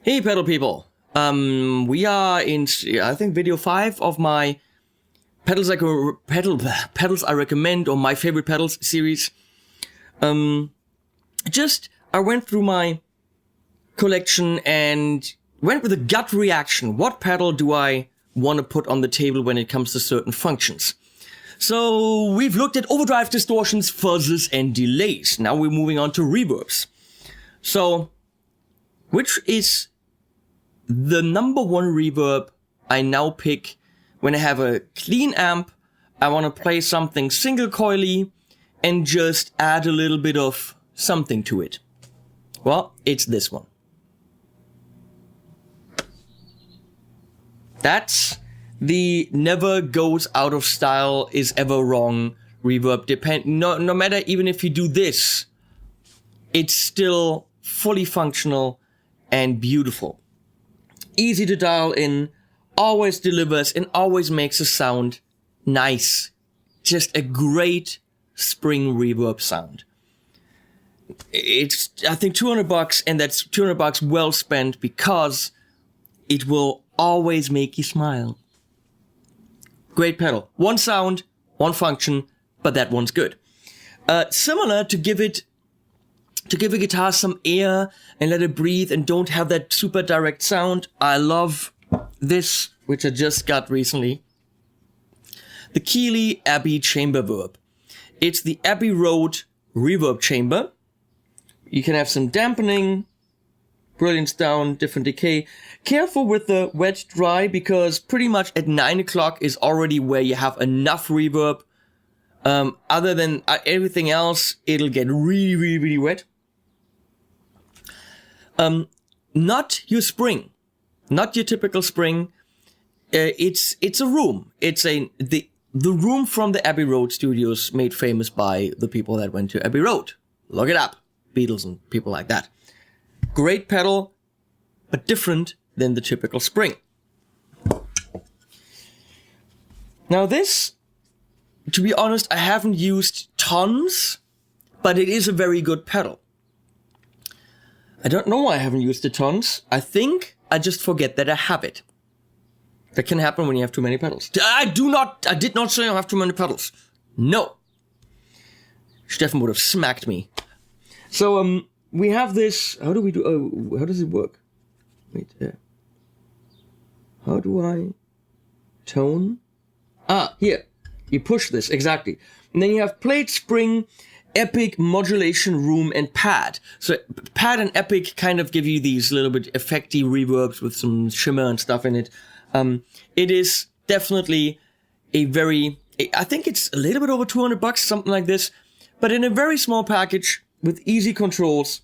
Hey pedal people, we are in, I think, video 5 of my pedals I recommend, or my favorite pedals series. I went through my collection and went with a gut reaction. What pedal do I want to put on the table when it comes to certain functions? So we've looked at overdrive, distortions, fuzzes, and delays. Now we're moving on to reverbs. So, which is the number one reverb I now pick when I have a clean amp, I want to play something single coily and just add a little bit of something to it? Well, it's this one. That's the never goes out of style, is ever wrong reverb. No matter, even if you do this, it's still fully functional and beautiful. Easy to dial in, always delivers, and always makes a sound nice. Just a great spring reverb sound. It's, I think, $200, and that's $200 well spent because it will always make you smile. Great pedal. One sound, one function, but that one's good. Similar to give a guitar some air and let it breathe and don't have that super direct sound. I love this, which I just got recently. The Keeley Abbey Chamber Verb. It's the Abbey Road reverb chamber. You can have some dampening, brilliance down, different decay. Careful with the wet dry, because pretty much at 9 o'clock is already where you have enough reverb. Other than everything else, it'll get really, really, really wet. Not your spring, not your typical spring. It's a room. It's the room from the Abbey Road studios, made famous by the people that went to Abbey Road. Look it up, Beatles and people like that. Great pedal, but different than the typical spring. Now this, to be honest, I haven't used tons, but it is a very good pedal. I don't know why I haven't used it tons. I think I just forget that I have it. That can happen when you have too many pedals. I did not say I have too many pedals. No. Steffen would have smacked me. So, we have this, how do we do, how does it work? Wait, how do I tone? Here. You push this, exactly. And then you have plate, spring, epic, modulation, room, and pad. So pad and epic kind of give you these little bit effecty reverbs with some shimmer and stuff in it. It is definitely a very, I think it's a little bit over $200, something like this, but in a very small package with easy controls,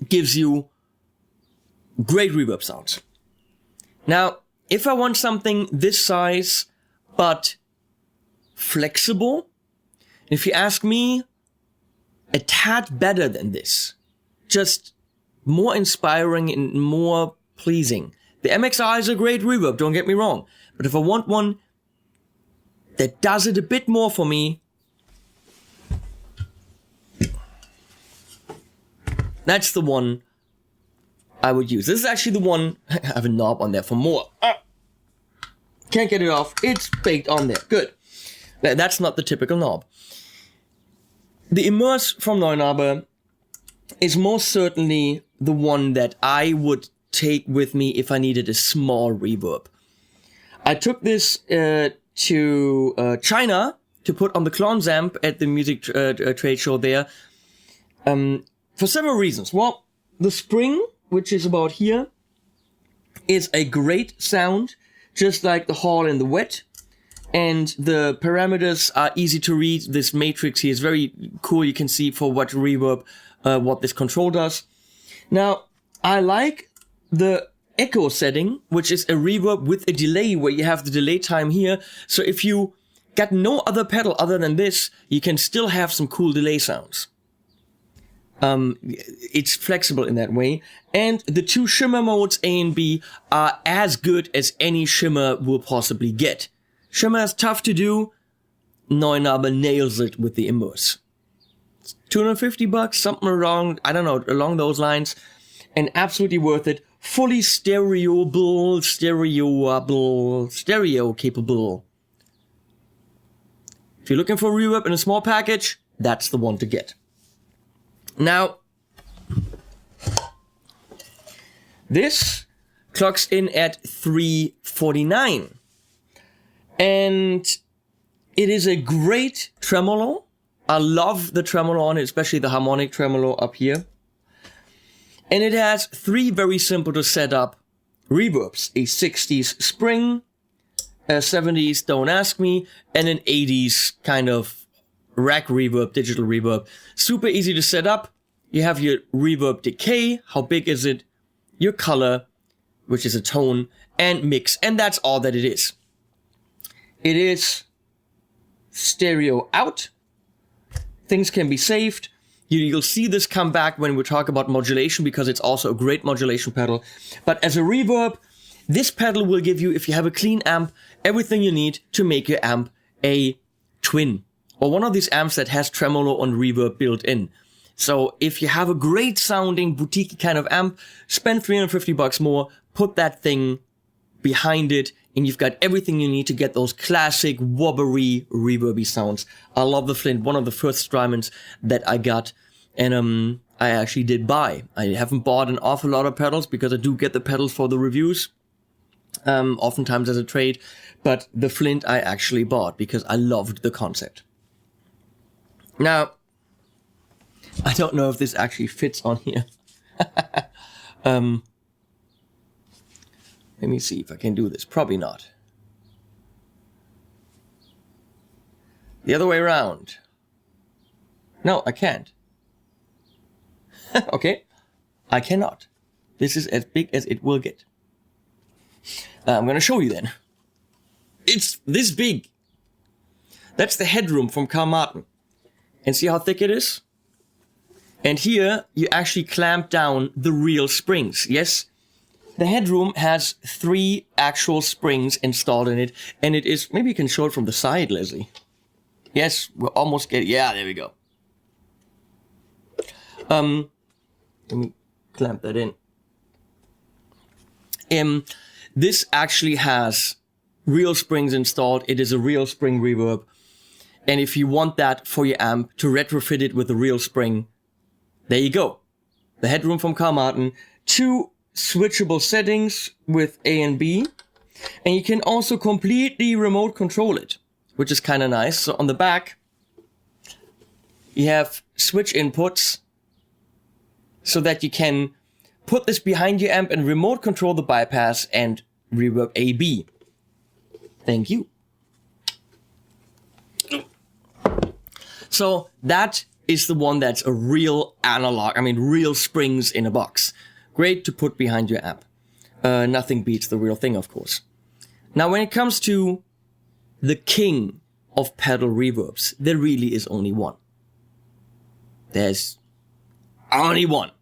gives you great reverb sounds. Now, if I want something this size, but flexible, if you ask me, a tad better than this, just more inspiring and more pleasing. The MXR is a great reverb, don't get me wrong, but if I want one that does it a bit more for me, that's the one I would use. This is actually the one, I have a knob on there for more. Can't get it off, it's baked on there, good. That's not the typical knob. The Immerse from Neunaber is most certainly the one that I would take with me if I needed a small reverb. I took this to China to put on the Klons amp at the music trade show there for several reasons. Well, the spring, which is about here, is a great sound, just like the Hall and the Wet. And the parameters are easy to read. This matrix here is very cool. You can see for what reverb, what this control does. Now, I like the echo setting, which is a reverb with a delay, where you have the delay time here. So if you got no other pedal other than this, you can still have some cool delay sounds. It's flexible in that way. And the two shimmer modes, A and B, are as good as any shimmer will possibly get. Shimmer is tough to do. Neunaber nails it with the Immerse. It's $250, something around, I don't know, along those lines. And absolutely worth it fully stereo capable. If you're looking for reverb in a small package, that's the one to get. Now, this clocks in at 349. And it is a great tremolo. I love the tremolo on it, especially the harmonic tremolo up here. And it has 3 very simple to set up reverbs. A 60s spring, a 70s don't ask me, and an 80s kind of rack reverb, digital reverb. Super easy to set up. You have your reverb decay, how big is it, your color, which is a tone, and mix. And that's all that it is. It is stereo out. Things can be saved. You'll see this come back when we talk about modulation, because it's also a great modulation pedal. But as a reverb, this pedal will give you, if you have a clean amp, everything you need to make your amp a twin, or one of these amps that has tremolo on reverb built in. So if you have a great sounding boutique kind of amp, spend $350 more, put that thing behind it, and you've got everything you need to get those classic wobbery reverby sounds. I love the Flint, one of the first Strymons that I got, and I actually did buy. I haven't bought an awful lot of pedals because I do get the pedals for the reviews, oftentimes as a trade, but the Flint I actually bought because I loved the concept. Now, I don't know if this actually fits on here. Let me see if I can do this. Probably not. The other way around. No, I can't. Okay. I cannot. This is as big as it will get. I'm going to show you then. It's this big. That's the Headroom from Carl Martin. And see how thick it is? And here you actually clamp down the real springs. Yes? The Headroom has 3 actual springs installed in it, and it is, maybe you can show it from the side, Leslie. Yes, we're almost getting, yeah, there we go. Let me clamp that in. This actually has real springs installed. It is a real spring reverb. And if you want that for your amp, to retrofit it with a real spring, there you go. The Headroom from Carl Martin. 2 switchable settings with A and B, and you can also completely remote control it, which is kind of nice. So on the back you have switch inputs so that you can put this behind your amp and remote control the bypass and reverb A/B. Thank you. So that is the one that's a real analog, real springs in a box. Great to put behind your amp. Nothing beats the real thing, of course. Now, when it comes to the king of pedal reverbs, there really is only one. There's only one.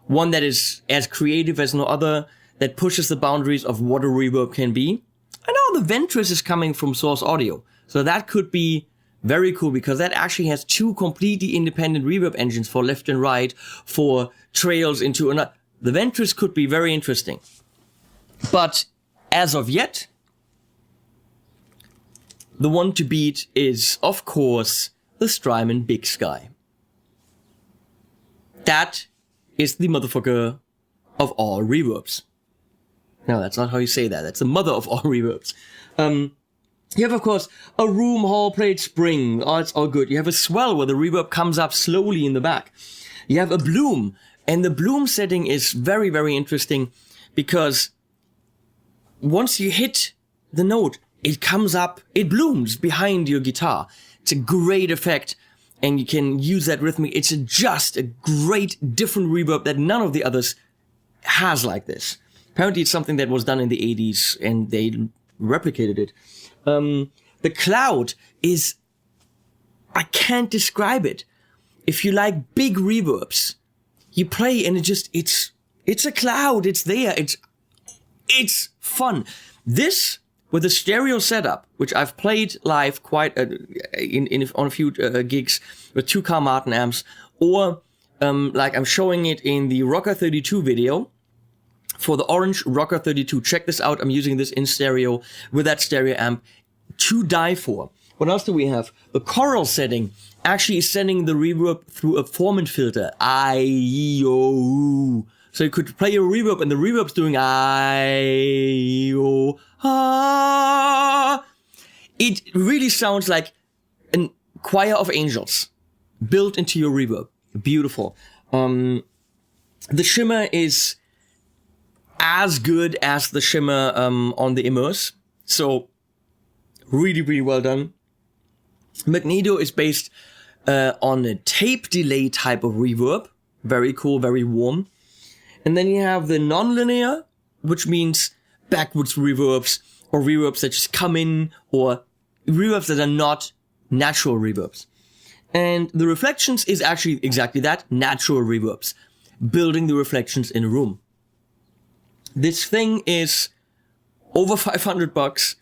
One that is as creative as no other, that pushes the boundaries of what a reverb can be. I know the Ventris is coming from Source Audio, so that could be very cool, because that actually has 2 completely independent reverb engines for left and right, for trails into another. The Ventris could be very interesting. But as of yet, the one to beat is, of course, the Strymon Big Sky. That is the motherfucker of all reverbs. No, that's not how you say that. That's the mother of all reverbs. You have, of course, a room hall plate spring. Oh, it's all good. You have a swell where the reverb comes up slowly in the back. You have a bloom. And the bloom setting is very, very interesting, because once you hit the note, it comes up, it blooms behind your guitar. It's a great effect, and you can use that rhythmic. It's just a great different reverb that none of the others has like this. Apparently it's something that was done in the 80s, and they replicated it. The cloud is, I can't describe it. If you like big reverbs, you play and it's a cloud. It's there. It's fun. This with a stereo setup, which I've played live quite on a few gigs with 2 Carl Martin amps, or like I'm showing it in the Rocker 32 video for the orange Rocker 32. Check this out. I'm using this in stereo with that stereo amp to die for. What else do we have? The choral setting actually is sending the reverb through a formant filter. I-O. So you could play your reverb and the reverb's doing I-O. Ah. It really sounds like a choir of angels built into your reverb. Beautiful. The shimmer is as good as the shimmer on the Immerse. So really, really well done. Magneto is based on a tape delay type of reverb. Very cool, very warm. And then you have the non-linear, which means backwards reverbs or reverbs that just come in, or reverbs that are not natural reverbs. And the reflections is actually exactly that, natural reverbs, building the reflections in a room. This thing is over $500,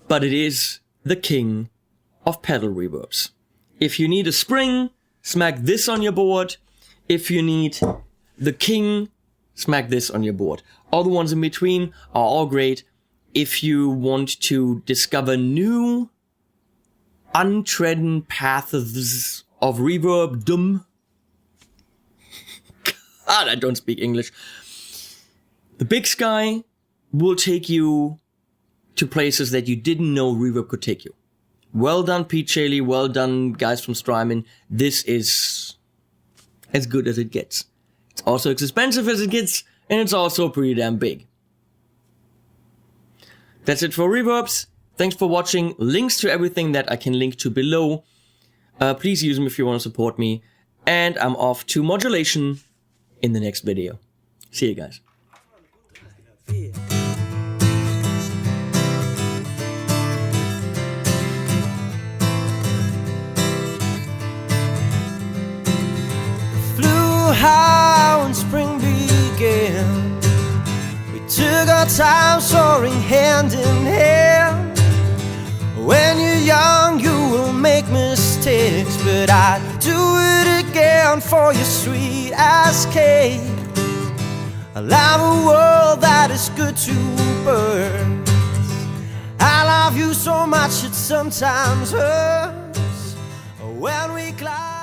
but it is the king of pedal reverbs. If you need a spring, smack this on your board. If you need the king, smack this on your board. All the ones in between are all great. If you want to discover new, untrodden paths of reverb, God, I don't speak English. The Big Sky will take you to places that you didn't know reverb could take you. Well done, Pete Chaley. Well done, guys from Strymon. This is as good as it gets. It's also as expensive as it gets, and it's also pretty damn big. That's it for Reverbs. Thanks for watching. Links to everything that I can link to below. Please use them if you want to support me. And I'm off to modulation in the next video. See you guys. Flew high when spring began. We took our time soaring hand in hand. When you're young you will make mistakes, but I'd do it again for your sweet ass cake. I love a world that is good to birds. I love you so much it sometimes hurts when we climb.